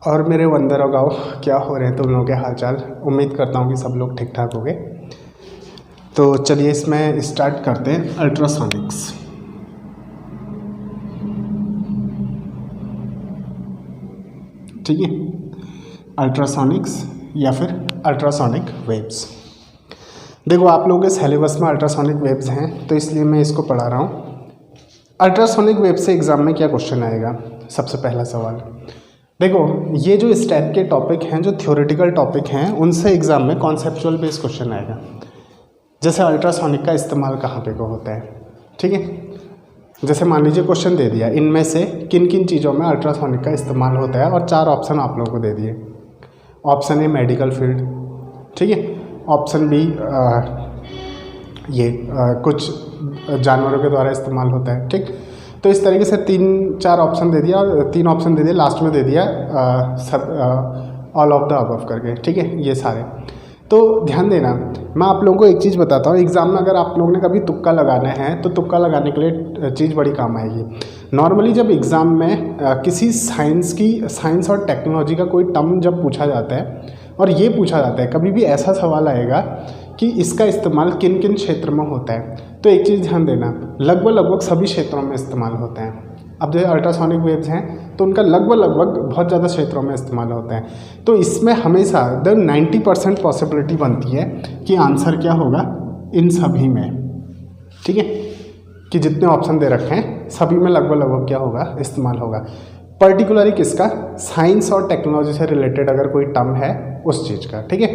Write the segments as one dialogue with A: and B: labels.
A: और मेरे वंदर गाँव क्या हो रहे हैं तुम लोगों के हालचाल। उम्मीद करता हूँ कि सब लोग ठीक ठाक होंगे। तो चलिए इसमें स्टार्ट करते हैं अल्ट्रासोनिक्स। ठीक है, अल्ट्रासोनिक्स या फिर अल्ट्रासोनिक वेव्स। देखो आप लोगों के सिलेबस में अल्ट्रासोनिक वेव्स हैं तो इसलिए मैं इसको पढ़ा रहा हूँ। अल्ट्रासोनिक वेव से एग्ज़ाम में क्या क्वेश्चन आएगा? सबसे पहला सवाल देखो, ये जो इस टाइप के टॉपिक हैं जो थ्योरेटिकल टॉपिक हैं उनसे एग्ज़ाम में कॉन्सेप्चुअल बेस्ड क्वेश्चन आएगा। जैसे अल्ट्रासोनिक का इस्तेमाल कहाँ पे को होता है, ठीक है। जैसे मान लीजिए क्वेश्चन दे दिया, इनमें से किन किन चीज़ों में अल्ट्रासोनिक का इस्तेमाल होता है, और 4 ऑप्शन आप लोगों को दे दिए। ऑप्शन ए मेडिकल फील्ड, ठीक है। ऑप्शन बी कुछ जानवरों के द्वारा इस्तेमाल होता है, ठीक। तो इस तरीके से 3-4 ऑप्शन दे दिया और 3 ऑप्शन दे दिए, लास्ट में दे दिया ऑल ऑफ द अबव करके, ठीक है। ये सारे तो ध्यान देना, मैं आप लोगों को एक चीज़ बताता हूँ। एग्ज़ाम में अगर आप लोगों ने कभी तुक्का लगाना है तो तुक्का लगाने के लिए चीज़ बड़ी काम आएगी। नॉर्मली जब एग्ज़ाम में किसी साइंस और टेक्नोलॉजी का कोई टर्म जब पूछा जाता है और ये पूछा जाता है, कभी भी ऐसा सवाल आएगा कि इसका इस्तेमाल किन किन क्षेत्र में होता है, तो एक चीज़ ध्यान देना, लगभग सभी क्षेत्रों में इस्तेमाल होते हैं। अब जो अल्ट्रासोनिक वेव्स हैं तो उनका लगभग बहुत ज़्यादा क्षेत्रों में इस्तेमाल होता है। तो इसमें हमेशा 90% पॉसिबिलिटी बनती है कि आंसर क्या होगा इन सभी में, ठीक है। कि जितने ऑप्शन दे रखे हैं सभी में लगभग क्या होगा, इस्तेमाल होगा। पर्टिकुलरली किसका? साइंस और टेक्नोलॉजी से रिलेटेड अगर कोई टर्म है उस चीज़ का, ठीक है।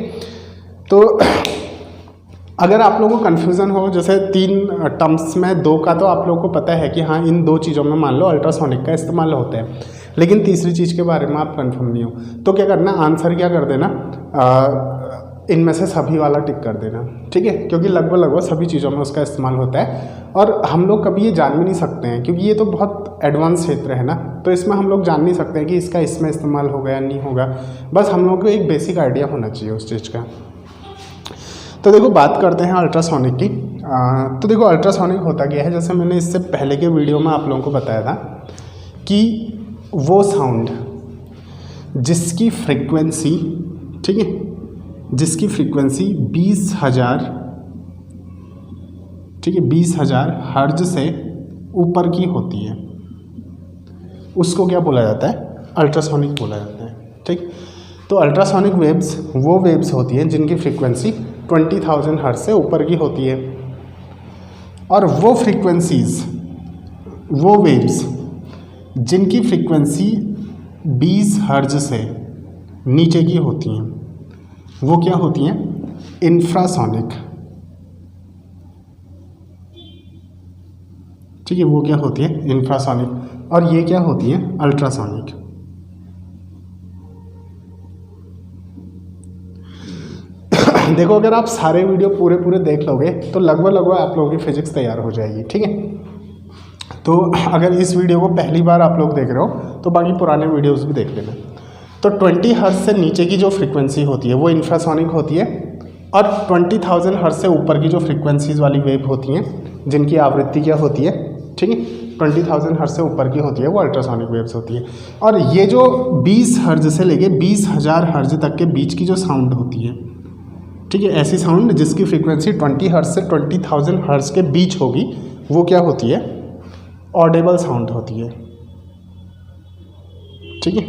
A: तो अगर आप लोगों को कन्फ्यूज़न हो, जैसे 3 टर्म्स में 2 का तो आप लोगों को पता है कि हाँ इन 2 चीज़ों में मान लो अल्ट्रासोनिक का इस्तेमाल होता है, लेकिन तीसरी चीज़ के बारे में आप कन्फर्म नहीं हो, तो क्या करना, आंसर क्या कर देना, इनमें से सभी वाला टिक कर देना, ठीक है। क्योंकि लगभग सभी चीज़ों में उसका इस्तेमाल होता है और हम लोग कभी ये जान भी नहीं सकते हैं, क्योंकि ये तो बहुत एडवांस क्षेत्र है ना, तो इसमें हम लोग जान नहीं सकते हैं कि इसका इसमें इस्तेमाल होगा या नहीं होगा। बस हम लोग को एक बेसिक आइडिया होना चाहिए उस चीज़ का। तो देखो बात करते हैं अल्ट्रासोनिक की। तो देखो अल्ट्रासोनिक होता क्या है, जैसे मैंने इससे पहले के वीडियो में आप लोगों को बताया था कि वो साउंड जिसकी फ्रीक्वेंसी, ठीक है, जिसकी फ्रीक्वेंसी 20,000, ठीक है, 20,000 हर्ट्ज से ऊपर की होती है, उसको क्या बोला जाता है? अल्ट्रासोनिक बोला जाता है, ठीक। तो अल्ट्रासोनिक वेव्स वो वेव्स होती हैं जिनकी फ्रीक्वेंसी 20,000 हर्ट्ज से ऊपर की होती है, और वो फ्रीक्वेंसीज, वो वेव्स जिनकी फ्रीक्वेंसी 20 हर्ट्ज से नीचे की होती हैं, वो क्या होती हैं? इंफ्रासोनिक, ठीक है। वो क्या होती है? इंफ्रासोनिक। और ये क्या होती हैं? अल्ट्रासोनिक। देखो अगर आप सारे वीडियो पूरे देख लोगे तो लगभग आप लोगों की फिजिक्स तैयार हो जाएगी, ठीक है। तो अगर इस वीडियो को पहली बार आप लोग देख रहे हो तो बाकी पुराने वीडियोस भी देख लेना। तो 20 हर्ट्ज से नीचे की जो फ्रीक्वेंसी होती है वो इंफ्रासोनिक होती है, और 20,000 हर्ट्ज से ऊपर की जो फ्रीक्वेंसीज वाली वेव होती हैं जिनकी आवृत्ति क्या होती है, ठीक है, 20,000 हर्ट्ज से ऊपर की होती है, वो अल्ट्रासोनिक वेव्स होती है। और ये जो 20 हर्ट्ज से लेके 20,000 हर्ट्ज तक के बीच की जो साउंड होती है, ठीक है, ऐसी साउंड जिसकी फ्रीक्वेंसी 20 हर्ट्ज से 20,000 हर्ट्ज के बीच होगी, वो क्या होती है? ऑडिबल साउंड होती है, ठीक है।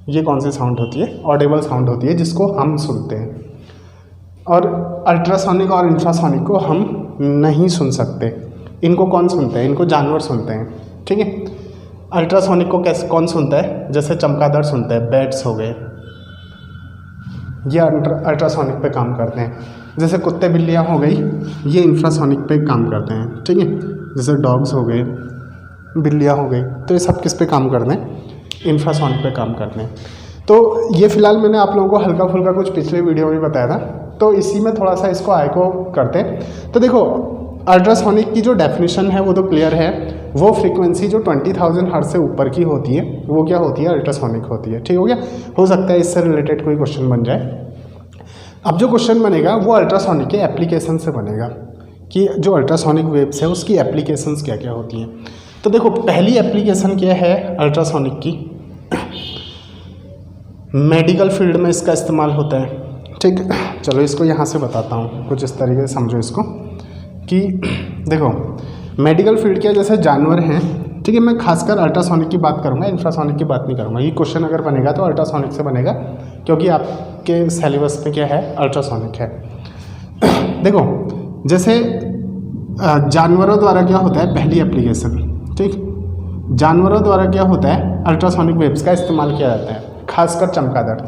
A: ये कौन सी साउंड होती है? ऑडिबल साउंड होती है, जिसको हम सुनते हैं। और अल्ट्रासोनिक और इंफ्रासोनिक को हम नहीं सुन सकते। इनको कौन सुनते हैं? इनको जानवर सुनते हैं, ठीक है। अल्ट्रासोनिक को कैसे कौन सुनता है? जैसे चमगादड़ सुनते हैं, बैट्स हो गए, ये अल्ट्रासोनिक पे काम करते हैं। जैसे कुत्ते बिल्लियाँ हो गई, ये इंफ्रासोनिक पे काम करते हैं, ठीक है। जैसे डॉग्स हो गए, बिल्लियाँ हो गई, तो ये सब किस पे काम करते हैं? इंफ्रासोनिक पे काम करते हैं। तो ये फिलहाल मैंने आप लोगों को हल्का फुल्का कुछ पिछले वीडियो में बताया था, तो इसी में थोड़ा सा इसको आयको करते हैं। तो देखो अल्ट्रासोनिक की जो डेफिनेशन है वो तो क्लियर है, वो फ्रीक्वेंसी जो 20,000 हर्ट्ज से ऊपर की होती है वो क्या होती है? अल्ट्रासोनिक होती है, ठीक हो गया। हो सकता है इससे रिलेटेड कोई क्वेश्चन बन जाए। अब जो क्वेश्चन बनेगा वो अल्ट्रासोनिक के एप्लीकेशन से बनेगा कि जो अल्ट्रासोनिक वेव्स है उसकी एप्लीकेशंस क्या क्या होती हैं। तो देखो पहली एप्लीकेशन क्या है अल्ट्रासोनिक की, मेडिकल फील्ड में इसका इस्तेमाल होता है। ठीक, चलो इसको यहाँ से बताता हूँ, कुछ इस तरीके से समझो इसको कि देखो मेडिकल फील्ड के जैसे जानवर हैं, ठीक है, मैं खासकर अल्ट्रासोनिक की बात करूँगा, इंफ्रासोनिक की बात नहीं करूँगा। ये क्वेश्चन अगर बनेगा तो अल्ट्रासोनिक से बनेगा, क्योंकि आपके सिलेबस में क्या है, अल्ट्रासोनिक है। देखो जैसे जानवरों द्वारा क्या होता है, पहली एप्लीकेशन, ठीक, जानवरों द्वारा क्या होता है, अल्ट्रासोनिक वेव्स का इस्तेमाल किया जाता है, खासकर चमगादड़।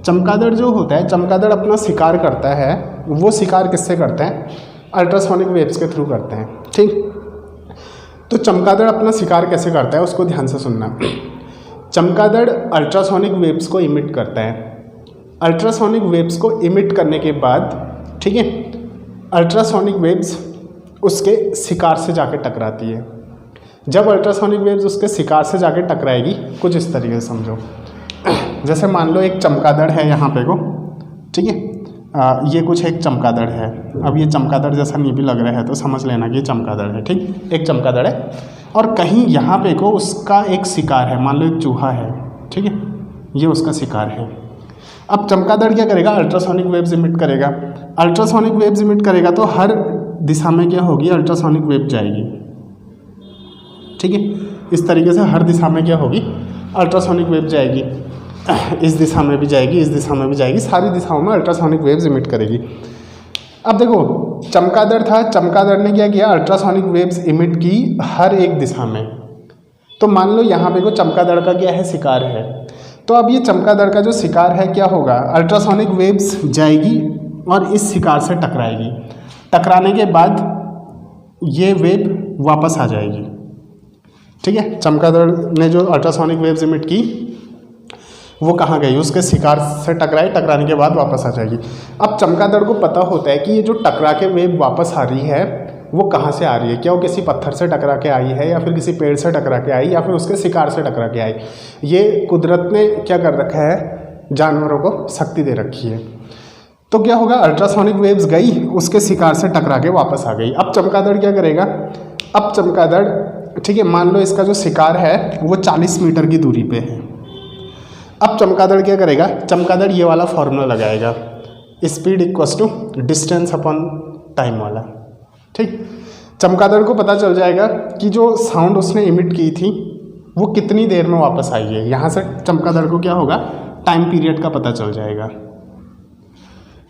A: चमगादड़ जो होता है, चमगादड़ अपना शिकार करता है, वो शिकार किससे करते हैं, अल्ट्रासोनिक वेव्स के थ्रू करते हैं। ठीक, तो चमगादड़ अपना शिकार कैसे करता है उसको ध्यान से सुनना। चमगादड़ अल्ट्रासोनिक वेव्स को इमिट करता है। अल्ट्रासोनिक वेव्स को इमिट करने के बाद, ठीक है, अल्ट्रासोनिक वेव्स उसके शिकार से जाके टकराती है। जब अल्ट्रासोनिक वेव्स उसके शिकार से जाके टकराएगी, कुछ इस तरीके से समझो, जैसे मान लो एक चमगादड़ है यहाँ पे को, ठीक है, ये कुछ एक चमगादड़ है। अब ये चमगादड़ जैसा नहीं भी लग रहा है तो समझ लेना कि ये चमगादड़ है। ठीक, एक चमगादड़ है और कहीं यहाँ पे को उसका एक शिकार है, मान लो एक चूहा है, ठीक है, ये उसका शिकार है। अब चमगादड़ क्या करेगा, अल्ट्रासोनिक वेव्स इमिट करेगा। अल्ट्रासोनिक वेव्स इमिट करेगा तो हर दिशा में क्या होगी, अल्ट्रासोनिक वेव जाएगी। ठीक है, इस तरीके से हर दिशा में क्या होगी, अल्ट्रासोनिक वेव जाएगी। इस दिशा में भी जाएगी, इस दिशा में भी जाएगी, सारी दिशाओं में अल्ट्रासोनिक वेव्स इमिट करेगी। अब देखो चमगादड़ था, चमगादड़ ने क्या किया, अल्ट्रासोनिक वेव्स इमिट की हर एक दिशा में। तो मान लो यहाँ पे को चमगादड़ का क्या है, शिकार है। तो अब ये चमगादड़ का जो शिकार है क्या होगा, अल्ट्रासोनिक वेव्स जाएगी और इस शिकार से टकराएगी। टकराने के बाद ये वेव वापस आ जाएगी। ठीक है, चमगादड़ ने जो अल्ट्रासोनिक वेव्स इमिट की वो कहाँ गई, उसके शिकार से टकराई, टकराने के बाद वापस आ जाएगी। अब चमगादड़ को पता होता है कि ये जो टकरा के वेव वापस आ रही है वो कहाँ से आ रही है, क्या वो किसी पत्थर से टकरा के आई है या फिर किसी पेड़ से टकरा के आई या फिर उसके शिकार से टकरा के आई। ये कुदरत ने क्या कर रखा है, जानवरों को शक्ति दे रखी है। तो क्या होगा, अल्ट्रासोनिक वेव्स गई, उसके शिकार से टकरा के वापस आ गई। अब चमगादड़ क्या करेगा, अब चमगादड़, ठीक है, मान लो इसका जो शिकार है वो 40 मीटर की दूरी पे है। अब चमगादड़ क्या करेगा, चमगादड़ ये वाला फॉर्मूला लगाएगा, speed equals to distance upon time वाला। ठीक, चमगादड़ को पता चल जाएगा कि जो साउंड उसने इमिट की थी वो कितनी देर में वापस आई है। यहाँ से चमगादड़ को क्या होगा, टाइम पीरियड का पता चल जाएगा।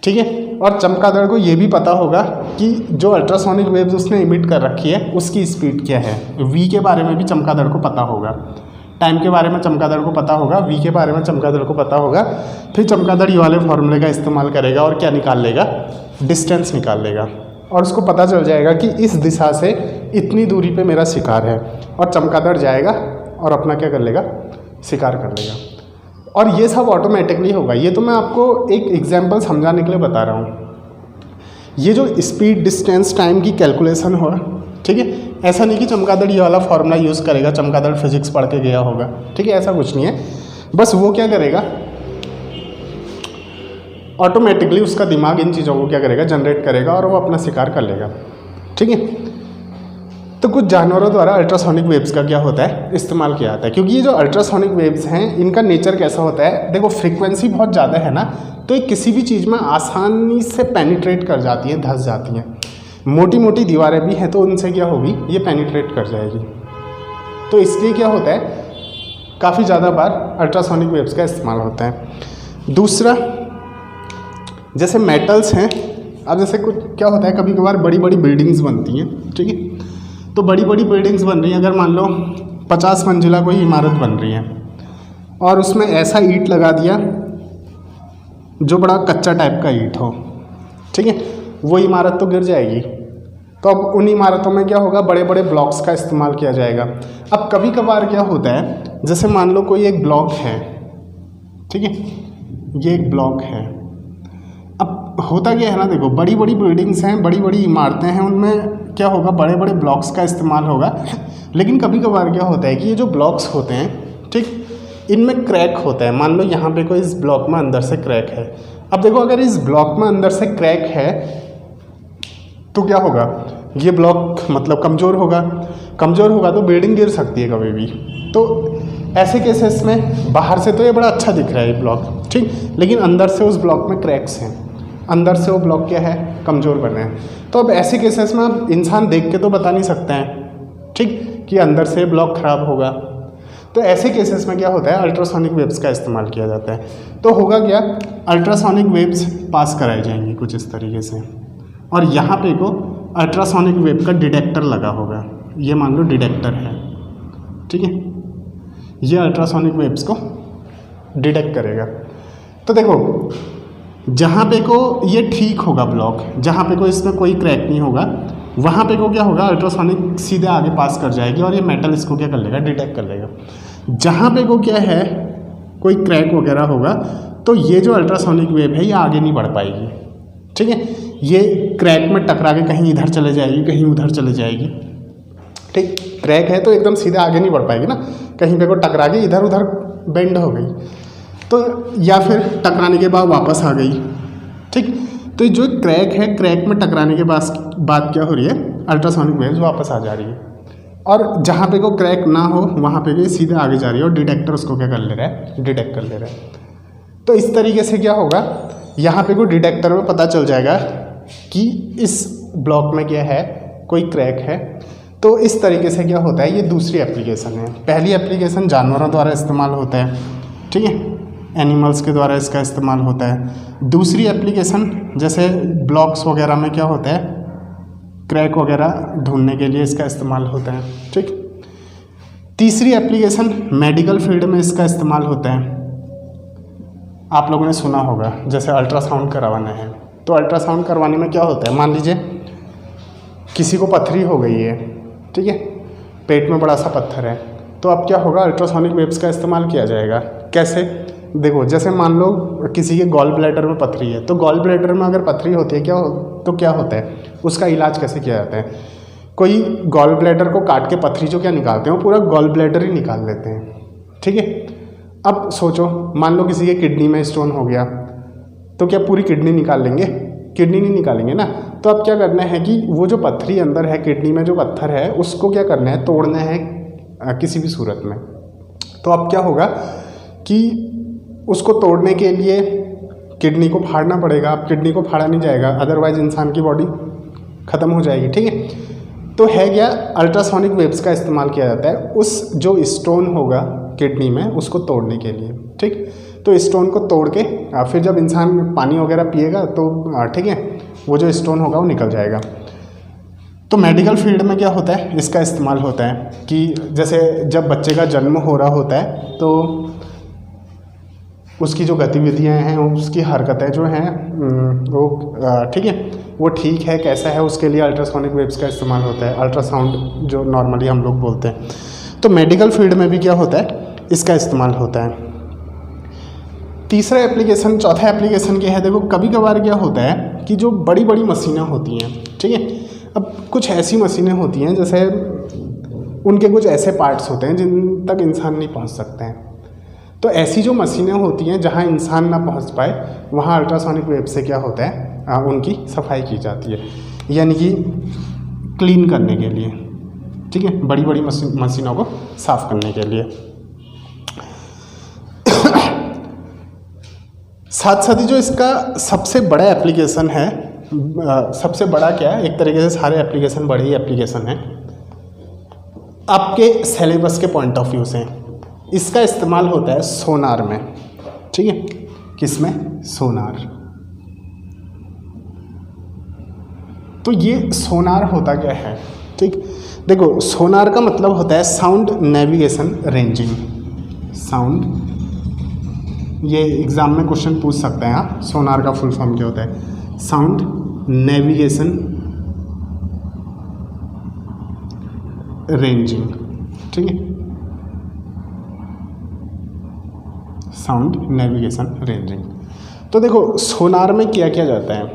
A: ठीक है, और चमगादड़ को ये भी पता होगा कि जो अल्ट्रासोनिक वेव्स उसने इमिट कर रखी है उसकी स्पीड क्या है। वी के बारे में भी चमगादड़ को पता होगा, टाइम के बारे में चमगादड़ को पता होगा, वी के बारे में चमगादड़ को पता होगा। फिर चमगादड़ ये वाले फॉर्मूले का इस्तेमाल करेगा और क्या निकाल लेगा, डिस्टेंस निकाल लेगा। और उसको पता चल जाएगा कि इस दिशा से इतनी दूरी पे मेरा शिकार है, और चमगादड़ जाएगा और अपना क्या कर लेगा, शिकार कर लेगा। और ये सब ऑटोमेटिकली होगा। ये तो मैं आपको एक एग्जांपल समझाने के लिए बता रहा हूँ। ये जो स्पीड, डिस्टेंस, टाइम की कैलकुलेशन हो, ठीक है, ऐसा नहीं कि चमगादड़ ये वाला फॉर्मूला यूज़ करेगा, चमगादड़ फिजिक्स पढ़ के गया होगा, ठीक है, ऐसा कुछ नहीं है। बस वो क्या करेगा, ऑटोमेटिकली उसका दिमाग इन चीज़ों को क्या करेगा, जनरेट करेगा और वो अपना शिकार कर लेगा। ठीक है, तो कुछ जानवरों द्वारा अल्ट्रासोनिक वेव्स का क्या होता है, इस्तेमाल किया जाता है। क्योंकि ये जो अल्ट्रासोनिक वेव्स हैं इनका नेचर कैसा होता है, देखो फ्रीक्वेंसी बहुत ज़्यादा है ना, तो ये किसी भी चीज़ में आसानी से पेनिट्रेट कर जाती हैं, धंस जाती हैं। मोटी मोटी दीवारें भी हैं तो उनसे क्या होगी, ये पेनिट्रेट कर जाएगी। तो इसलिए क्या होता है, काफ़ी ज़्यादा बार अल्ट्रासोनिक वेव्स का इस्तेमाल होता है। दूसरा, जैसे मेटल्स हैं, अब जैसे कुछ क्या होता है, कभी कभार बड़ी बड़ी बिल्डिंग्स बनती हैं, ठीक है, तो बड़ी बड़ी बिल्डिंग्स बन रही हैं, अगर मान लो 50 मंजिला कोई इमारत बन रही है और उसमें ऐसा ईंट लगा दिया जो बड़ा कच्चा टाइप का ईंट हो, ठीक है, वो इमारत तो गिर जाएगी। तो अब उन इमारतों में क्या होगा, बड़े बड़े ब्लॉक्स का इस्तेमाल किया जाएगा। अब कभी कभार क्या होता है, जैसे मान लो कोई एक ब्लॉक है, ठीक है, ये एक ब्लॉक है। अब होता क्या है ना, देखो बड़ी बड़ी बिल्डिंग्स हैं, बड़ी बड़ी इमारतें हैं, उनमें क्या होगा, बड़े बड़े ब्लॉक्स का इस्तेमाल होगा। लेकिन कभी कभार क्या होता है कि ये जो ब्लॉक्स होते हैं, ठीक, इनमें क्रैक होता है। मान लो यहाँ पे कोई इस ब्लॉक में अंदर से क्रैक है। अब देखो अगर इस ब्लॉक में अंदर से क्रैक है तो क्या होगा, ये ब्लॉक मतलब कमज़ोर होगा। कमज़ोर होगा तो बिल्डिंग गिर सकती है कभी भी। तो ऐसे केसेस में बाहर से तो ये बड़ा अच्छा दिख रहा है ये ब्लॉक, ठीक, लेकिन अंदर से उस ब्लॉक में क्रैक्स हैं, अंदर से वो ब्लॉक क्या है, कमज़ोर बने हैं। तो अब ऐसे केसेस में अब इंसान देख के तो बता नहीं सकते हैं, ठीक, कि अंदर से ब्लॉक ख़राब होगा। तो ऐसे केसेस में क्या होता है, अल्ट्रासोनिक वेव्स का इस्तेमाल किया जाता है। तो होगा क्या, अल्ट्रासोनिक वेव्स पास कराई जाएंगी कुछ इस तरीके से, और यहाँ पे को अल्ट्रासोनिक वेव का डिटेक्टर लगा होगा, ये मान लो डिटेक्टर है, ठीक है, ये अल्ट्रासोनिक वेव्स को डिटेक्ट करेगा। तो देखो जहाँ पे को ये ठीक होगा ब्लॉक, जहाँ पे को इसमें कोई क्रैक नहीं होगा, वहाँ पे को क्या होगा, अल्ट्रासोनिक सीधे आगे पास कर जाएगी और ये मेटल इसको क्या कर लेगा, डिटेक्ट कर लेगा। जहाँ पे को क्या है, कोई क्रैक वगैरह होगा, तो ये जो अल्ट्रासोनिक वेव है ये आगे नहीं बढ़ पाएगी, ठीक है, ये क्रैक में टकरा के कहीं इधर चले जाएगी, कहीं उधर चले जाएगी, ठीक, क्रैक है तो एकदम सीधे आगे नहीं बढ़ पाएगी ना, कहीं पे को टकरा के इधर उधर बेंड हो गई, तो या फिर टकराने के बाद वापस आ गई, ठीक। तो जो क्रैक है, क्रैक में टकराने के बाद क्या हो रही है, अल्ट्रासोनिक वेव्स वापस आ जा रही है, और जहाँ पे को क्रैक ना हो वहाँ पे भी सीधे आगे जा रही है, और डिटेक्टर उसको क्या कर ले रहा है, डिटेक्ट कर ले रहा है। तो इस तरीके से क्या होगा, यहाँ पे को डिटेक्टर में पता चल जाएगा कि इस ब्लॉक में क्या है, कोई क्रैक है। तो इस तरीके से क्या होता है, ये दूसरी एप्लीकेशन है। पहली एप्लीकेशन जानवरों द्वारा इस्तेमाल होता है, ठीक है, एनिमल्स के द्वारा इसका इस्तेमाल होता है। दूसरी एप्लीकेशन जैसे ब्लॉक्स वगैरह में क्या होता है, क्रैक वगैरह ढूंढने के लिए इसका इस्तेमाल होता है, ठीक। तीसरी एप्लीकेशन मेडिकल फील्ड में इसका इस्तेमाल होता है। आप लोगों ने सुना होगा, जैसे अल्ट्रासाउंड करवाना है, तो अल्ट्रासाउंड करवाने में क्या होता है, मान लीजिए किसी को पथरी हो गई है, ठीक है, पेट में बड़ा सा पत्थर है, तो अब क्या होगा, अल्ट्रासोनिक वेव्स का इस्तेमाल किया जाएगा। कैसे, देखो जैसे मान लो किसी के गॉल ब्लैडर में पथरी है, तो गॉल ब्लैडर में अगर पथरी होती है तो क्या होता है, उसका इलाज कैसे किया जाता है, कोई गॉल ब्लैडर को काट के पथरी जो क्या निकालते हैं, वो पूरा गॉल ब्लैडर ही निकाल लेते हैं, ठीक है। अब सोचो, मान लो किसी के किडनी में स्टोन हो गया, तो क्या पूरी किडनी निकाल लेंगे, किडनी नहीं निकालेंगे ना। तो अब क्या करना है कि वो जो पथरी अंदर है, किडनी में जो पत्थर है, उसको क्या करना है, तोड़ना है किसी भी सूरत में। तो अब क्या होगा कि उसको तोड़ने के लिए किडनी को फाड़ना पड़ेगा। अब किडनी को फाड़ा नहीं जाएगा, अदरवाइज इंसान की बॉडी ख़त्म हो जाएगी, ठीक है। तो है क्या, अल्ट्रासोनिक वेव्स का इस्तेमाल किया जाता है उस जो स्टोन होगा किडनी में, उसको तोड़ने के लिए, ठीक। तो स्टोन को तोड़ के फिर जब इंसान पानी वगैरह पिएगा तो ठीक है, वो जो स्टोन होगा वो निकल जाएगा। तो मेडिकल फील्ड में क्या होता है, इसका इस्तेमाल होता है कि जैसे जब बच्चे का जन्म हो रहा होता है, तो उसकी जो गतिविधियाँ हैं, उसकी हरकतें जो हैं वो ठीक है, वो ठीक है कैसा है, उसके लिए अल्ट्रासोनिक वेव्स का इस्तेमाल होता है, अल्ट्रासाउंड जो नॉर्मली हम लोग बोलते हैं। तो मेडिकल फील्ड में भी क्या होता है, इसका इस्तेमाल होता है। तीसरा एप्लीकेशन, चौथा एप्लीकेशन क्या है, देखो कभी कभार क्या होता है कि जो बड़ी बड़ी मशीनें होती हैं, ठीक है, अब कुछ ऐसी मशीनें होती हैं जैसे उनके कुछ ऐसे पार्ट्स होते हैं जिन तक इंसान नहीं पहुंच सकते हैं। तो ऐसी जो मशीनें होती हैं जहां इंसान ना पहुंच पाए, वहां अल्ट्रासोनिक वेव से क्या होता है, उनकी सफाई की जाती है, यानी कि क्लीन करने के लिए, ठीक है, बड़ी बड़ी मशीनों को साफ करने के लिए। साथ साथ ही जो इसका सबसे बड़ा एप्लीकेशन है, सबसे बड़ा क्या है, एक तरीके से सारे एप्लीकेशन बड़े ही एप्लीकेशन हैं आपके सिलेबस के पॉइंट ऑफ व्यू से। इसका इस्तेमाल होता है सोनार में, ठीक है, किसमें, सोनार। तो ये सोनार होता क्या है, ठीक, देखो सोनार का मतलब होता है साउंड नेविगेशन रेंजिंग। साउंड, ये एग्जाम में क्वेश्चन पूछ सकते हैं आप, सोनार का फुल फॉर्म क्या होता है, साउंड नेविगेशन रेंजिंग, ठीक है, साउंड नेविगेशन रेंजिंग। तो देखो सोनार में क्या किया जाता है,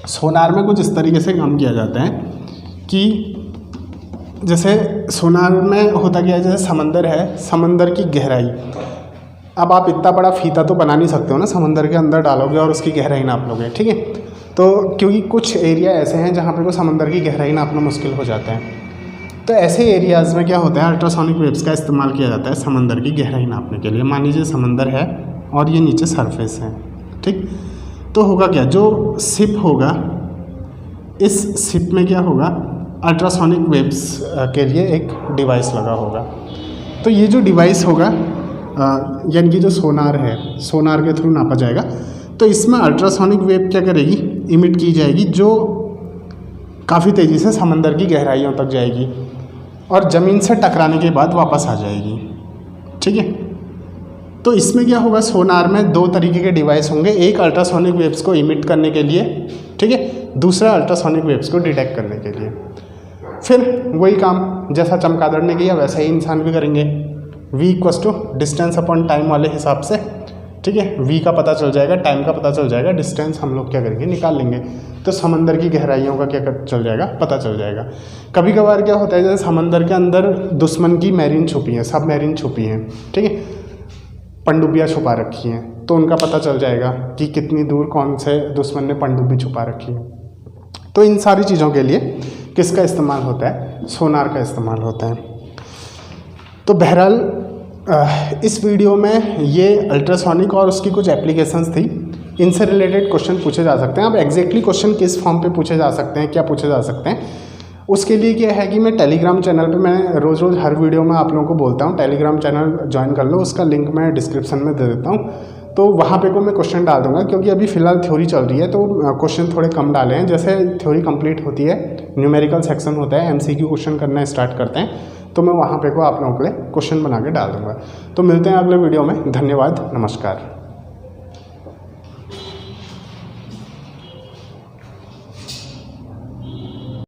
A: सोनार में कुछ इस तरीके से काम किया जाता है कि जैसे सोनार में होता क्या है, जैसे समंदर है, समंदर की गहराई, अब आप इतना बड़ा फीता तो बना नहीं सकते हो ना, समंदर के अंदर डालोगे और उसकी गहराई नाप लोगे, ठीक है। तो क्योंकि कुछ एरिया ऐसे हैं जहाँ पे वो समंदर की गहराई नापना मुश्किल हो जाता है। तो ऐसे एरियाज़ में क्या होता है, अल्ट्रासोनिक वेव्स का इस्तेमाल किया जाता है समंदर की गहराई नापने के लिए। मान लीजिए समंदर है और ये नीचे सरफेस है, ठीक। तो होगा क्या, जो शिप होगा, इस शिप में क्या होगा, अल्ट्रासोनिक वेव्स के लिए एक डिवाइस लगा होगा। तो ये जो डिवाइस होगा यानी कि जो सोनार है, सोनार के थ्रू नापा जाएगा। तो इसमें अल्ट्रासोनिक वेव क्या करेगी, इमिट की जाएगी, जो काफ़ी तेज़ी से समंदर की गहराइयों तक जाएगी और ज़मीन से टकराने के बाद वापस आ जाएगी, ठीक है। तो इसमें क्या होगा, सोनार में दो तरीके के डिवाइस होंगे, एक अल्ट्रासोनिक वेव्स को इमिट करने के लिए, ठीक है, दूसरा अल्ट्रासोनिक वेव्स को डिटेक्ट करने के लिए। फिर वही काम जैसा चमगादड़ ने किया वैसा ही इंसान भी करेंगे, v = डिस्टेंस अपॉन टाइम वाले हिसाब से, ठीक है। v का पता चल जाएगा, टाइम का पता चल जाएगा, डिस्टेंस हम लोग क्या करेंगे, निकाल लेंगे। तो समंदर की गहराइयों का क्या चल जाएगा, पता चल जाएगा। कभी कभार क्या होता है, जैसे समंदर के अंदर दुश्मन की मैरीन छुपी है, सब मैरीन छुपी हैं, ठीक है, पनडुब्बियाँ छुपा रखी हैं, तो उनका पता चल जाएगा कि कितनी दूर कौन से दुश्मन ने पनडुब्बी छुपा रखी है। तो इन सारी चीज़ों के लिए किसका इस्तेमाल होता है, सोनार का इस्तेमाल होता है। तो बहरहाल इस वीडियो में ये अल्ट्रासोनिक और उसकी कुछ एप्लीकेशंस थी, इनसे रिलेटेड क्वेश्चन पूछे जा सकते हैं। अब एग्जैक्टली क्वेश्चन किस फॉर्म पे पूछे जा सकते हैं, क्या पूछे जा सकते हैं, उसके लिए क्या है कि मैं टेलीग्राम चैनल पे मैं रोज़ रोज़ हर वीडियो में आप लोगों को बोलता हूँ टेलीग्राम चैनल ज्वाइन कर लो, उसका लिंक मैं डिस्क्रिप्शन में दे देता हूँ। तो वहाँ पे को मैं क्वेश्चन डाल दूंगा, क्योंकि अभी फ़िलहाल थ्योरी चल रही है तो क्वेश्चन थोड़े कम डाले हैं। जैसे थ्योरी कंप्लीट होती है, न्यूमेरिकल सेक्शन होता है, MCQ क्वेश्चन करना स्टार्ट करते हैं, तो मैं वहाँ पे को आप लोगों के लिए क्वेश्चन बना के डाल दूँगा। तो मिलते हैं अगले वीडियो में, धन्यवाद, नमस्कार।